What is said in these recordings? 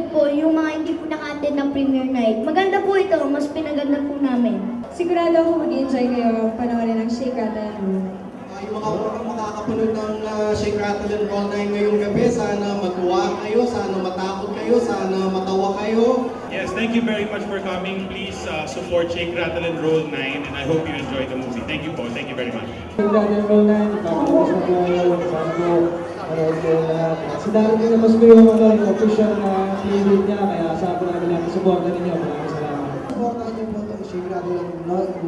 po yung mga hindi po naka-attend ng premiere night. Maganda po ito, mas pinaganda po namin. Sigurado ako mag-enjoy kayo panoorin ng Shake, Rattle, and Roll. Yung mga makakapanood ng Shake, Rattle, and Roll 9 ngayong gabi, sana matuwa kayo, sana matakot kayo, sana matawa kayo. Yes, thank you very much for coming. Please support Shake, Rattle, and Roll 9, and I hope you enjoy the movie. Thank you po. Thank you very much. Shake, Rattle, and Roll 9, kakapos na po, sana po, manood kayo lahat. Si Darren din naman yung official na favorite niya, kaya asahan po namin natin supportan ninyo. Maraming salamat. Supportan niyo po itong Shake, Rattle, and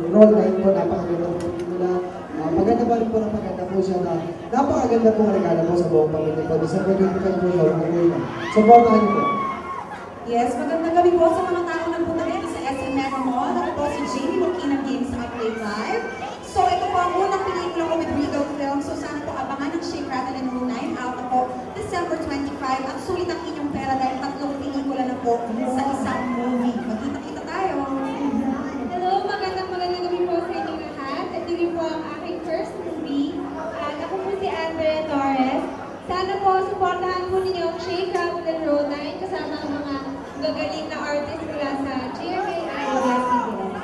Roll 9 po, napakaganda po nila. Maganda pa rin po na maganda po siya na napakaganda po regalo po sa buong pamilya po. December 25 po siya, supportan niyo po. Yes, magandang gabi po sa mga taong nagpunta dito sa SM Metro Mall. Ako po si Jamie Mokina Games sa Upgrade Live. So ito po ang unang pelikula ko with Regal Films. So sana po abangan ng Shake, Rattle, and Roll 9. Out na po December 25. At sulit ang inyong pera dahil 3 pelikula na po sa isang movie. Magkita-kita tayo. Hello, magandang gabi po sa inyong lahat. Ito rin po ang aking first movie. At ako po si Andrea Torres. Sana po supportahan po ninyo ang Shake, Rattle, and Roll 9 kasama ang mga gagaling na artist mula sa GMA IDS-CBS.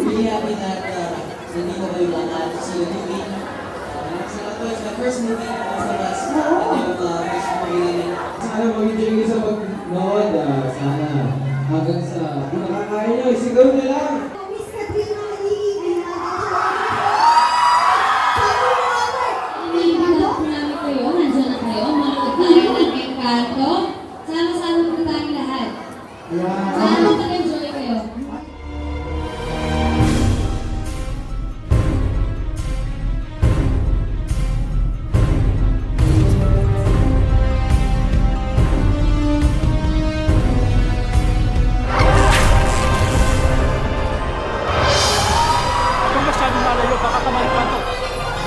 Really happy that nandito kayo lahat sa movie. It's the first movie for us. First movie. Sana mag-enjoy kayo sa pag-nood. Sana hanggang sa kung nakakaya nyo, isigaw na lang! Iniibigat po namin kayo, nandiyan na kayo, manood tayo ng Encanto. Sama-sama po tayong lahat. Sana mag-enjoy kayo.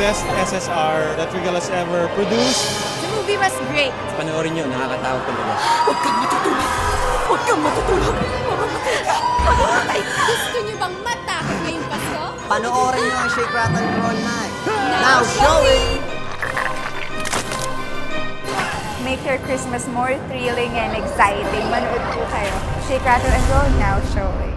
Best SSR that Regal has ever produced. The movie was great. Panoorin nyo, nakakatawa talaga. Huwag kang matutulog! Huwag kang matutulog! Mamamatay ka! Mamamatay ka! Gusto niyo bang matakot ngayong Pasko? Panoorin niyo ang Shake, Rattle, and Roll 9. Now showing! Make your Christmas more thrilling and exciting. Manood po kayo. Shake, Rattle, and Roll now showing.